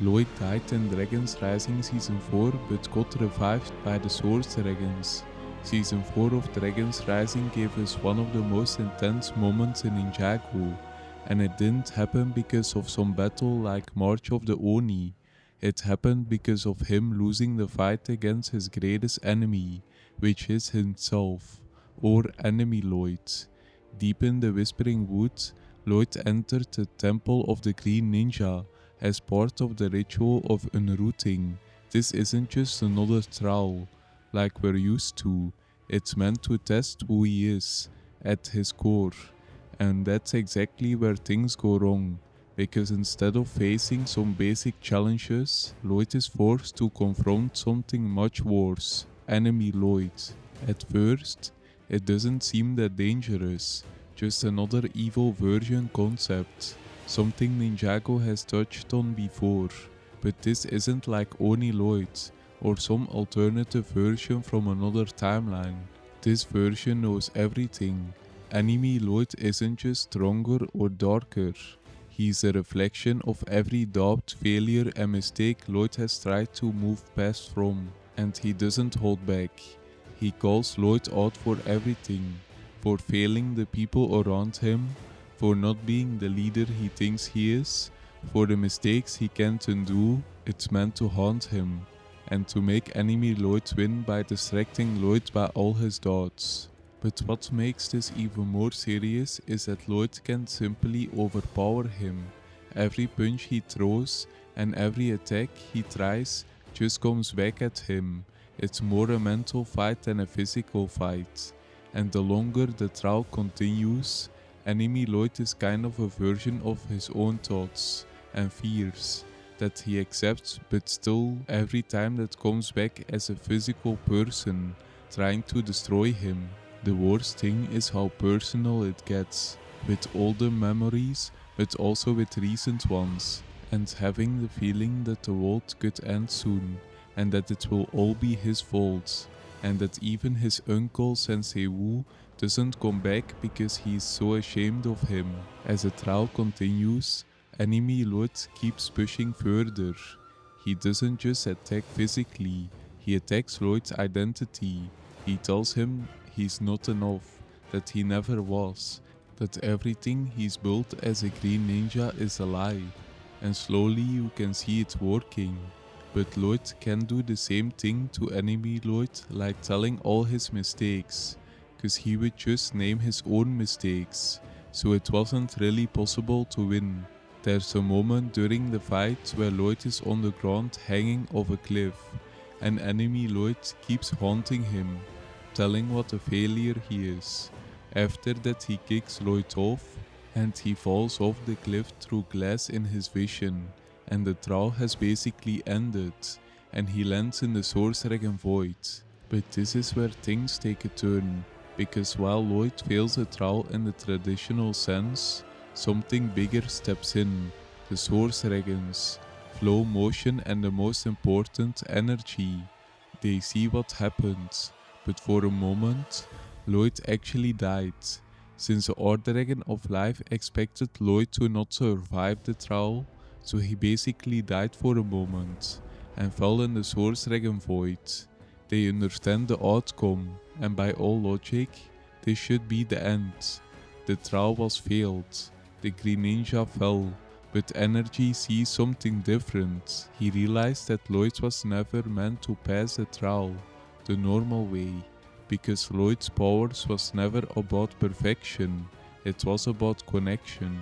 Lloyd died in Dragons Rising Season 4 but got revived by the Source Dragons. Season 4 of Dragons Rising gave us one of the most intense moments in Ninjago, and it didn't happen because of some battle like March of the Oni. It happened because of him losing the fight against his greatest enemy, which is himself, or enemy Lloyd. Deep in the Whispering Woods, Lloyd entered the Temple of the Green Ninja as part of the ritual of unrooting. This isn't just another trial, like we're used to. It's meant to test who he is, at his core. And that's exactly where things go wrong, because instead of facing some basic challenges, Lloyd is forced to confront something much worse, enemy Lloyd. At first, it doesn't seem that dangerous, just another evil version concept, something Ninjago has touched on before, but this isn't like Oni Lloyd or some alternative version from another timeline. This version knows everything. Enemy Lloyd isn't just stronger or darker. He's a reflection of every doubt, failure and mistake Lloyd has tried to move past from, and he doesn't hold back. He calls Lloyd out for everything, for failing the people around him, for not being the leader he thinks he is, for the mistakes he can't undo. It's meant to haunt him, and to make enemy Lloyd win by distracting Lloyd by all his doubts. But what makes this even more serious is that Lloyd can simply overpower him. Every punch he throws and every attack he tries just comes back at him. It's more a mental fight than a physical fight. And the longer the trial continues, enemy Lloyd is kind of a version of his own thoughts and fears that he accepts, but still every time that comes back as a physical person trying to destroy him. The worst thing is how personal it gets, with older memories but also with recent ones, and having the feeling that the world could end soon and that it will all be his fault, and that even his uncle Sensei Wu doesn't come back because he is so ashamed of him. As the trial continues, enemy Lloyd keeps pushing further. He doesn't just attack physically, he attacks Lloyd's identity. He tells him he's not enough, that he never was, that everything he's built as a green ninja is a lie, and slowly you can see it working. But Lloyd can do the same thing to enemy Lloyd, like telling all his mistakes, cause he would just name his own mistakes, so it wasn't really possible to win. There's a moment during the fight where Lloyd is on the ground hanging off a cliff, and enemy Lloyd keeps haunting him, telling what a failure he is. After that he kicks Lloyd off, and he falls off the cliff through glass in his vision, and the trial has basically ended, and he lands in the Source Dragon Void. But this is where things take a turn, because while Lloyd fails the trial in the traditional sense, something bigger steps in, the Source Dragons, flow, motion and the most important, energy. They see what happened, but for a moment, Lloyd actually died, since the Art Dragon of Life expected Lloyd to not survive the trial, so he basically died for a moment, and fell in the Source Dragon Void. They understand the outcome, and by all logic, this should be the end. The trial was failed, the Green Ninja fell, but Energy sees something different. He realized that Lloyd was never meant to pass the trial the normal way, because Lloyd's powers was never about perfection, it was about connection,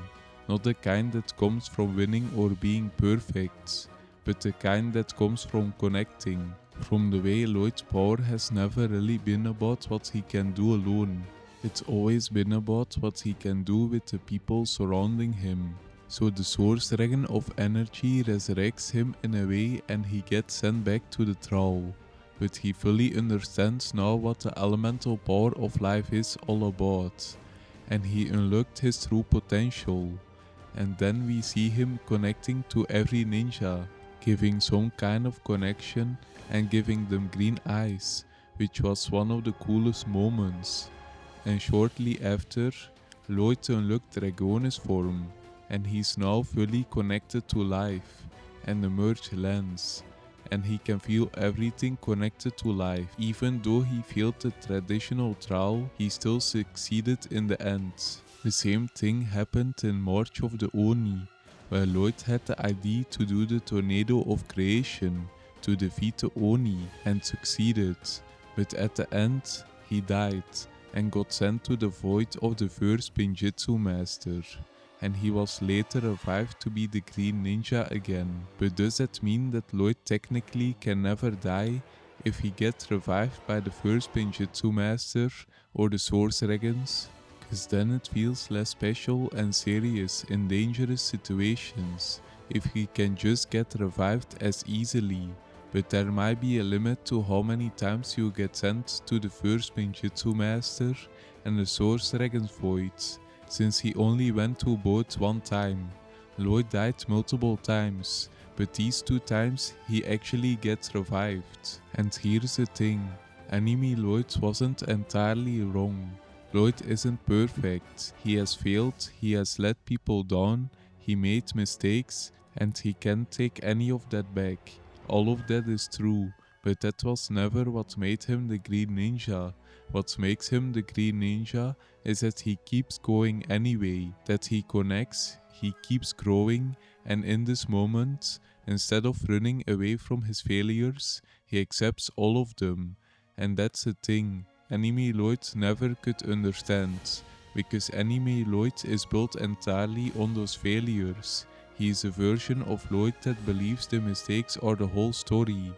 not the kind that comes from winning or being perfect, but the kind that comes from connecting. From the way Lloyd's power has never really been about what he can do alone, it's always been about what he can do with the people surrounding him. So the Source Dragon of Energy resurrects him in a way and he gets sent back to the trial. But he fully understands now what the elemental power of life is all about, and he unlocked his true potential. And then we see him connecting to every ninja, giving some kind of connection and giving them green eyes, which was one of the coolest moments. And shortly after, Lloyd unlocked Dragonis form, and he's now fully connected to life, and the merge lands, and he can feel everything connected to life. Even though he failed the traditional trial, he still succeeded in the end. The same thing happened in March of the Oni, where Lloyd had the idea to do the tornado of creation to defeat the Oni and succeeded, but at the end he died and got sent to the void of the first Pinjitsu master, and he was later revived to be the Green Ninja again. But does that mean that Lloyd technically can never die if he gets revived by the first Pinjitsu master or the Source Dragons? Cause then it feels less special and serious in dangerous situations if he can just get revived as easily. But there might be a limit to how many times you get sent to the first Pinjitsu master and the Source Dragon's voids, since he only went to both one time. Lloyd died multiple times, but these 2 times he actually gets revived. And here's the thing, enemy Lloyd wasn't entirely wrong. Lloyd isn't perfect, he has failed, he has let people down, he made mistakes, and he can't take any of that back. All of that is true, but that was never what made him the Green Ninja. What makes him the Green Ninja is that he keeps going anyway, that he connects, he keeps growing, and in this moment, instead of running away from his failures, he accepts all of them. And that's the thing, Enemy Lloyd never could understand, because Enemy Lloyd is built entirely on those failures. He is a version of Lloyd that believes the mistakes are the whole story,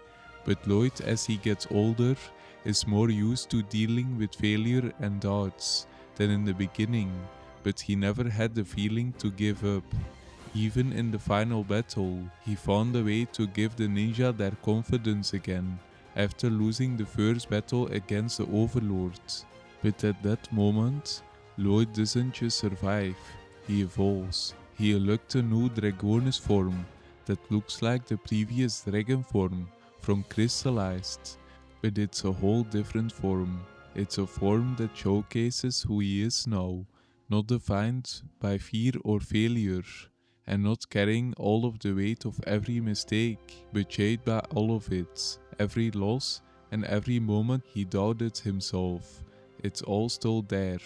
but Lloyd, as he gets older, is more used to dealing with failure and doubts than in the beginning, but he never had the feeling to give up. Even in the final battle, he found a way to give the ninja their confidence again, after losing the first battle against the Overlord. But at that moment, Lloyd doesn't just survive, he evolves. He unlocked a new Dragonis form that looks like the previous dragon form from Crystallized, but it's a whole different form. It's a form that showcases who he is now, not defined by fear or failure, and not carrying all of the weight of every mistake, but shaped by all of it, every loss and every moment he doubted himself. It's all still there,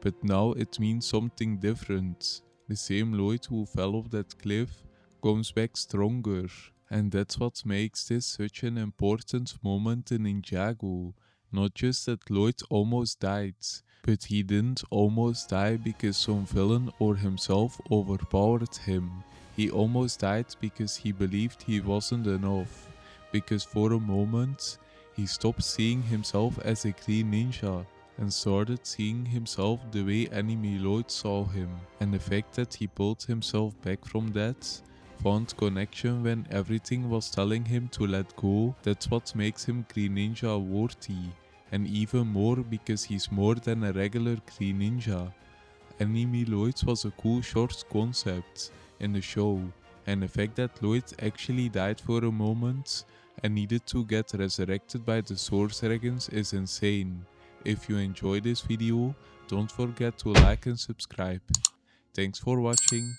but now it means something different. The same Lloyd who fell off that cliff comes back stronger, and that's what makes this such an important moment in Ninjago. Not just that Lloyd almost died, but he didn't almost die because some villain or himself overpowered him. He almost died because he believed he wasn't enough, because for a moment he stopped seeing himself as a Green Ninja and started seeing himself the way Enemy Lloyd saw him, and the fact that he pulled himself back from that, found connection when everything was telling him to let go, that's what makes him Green Ninja worthy, and even more because he's more than a regular Green Ninja. Enemy Lloyd was a cool short concept in the show, and the fact that Lloyd actually died for a moment and needed to get resurrected by the Source Dragons is insane. If you enjoyed this video, don't forget to like and subscribe. Thanks for watching.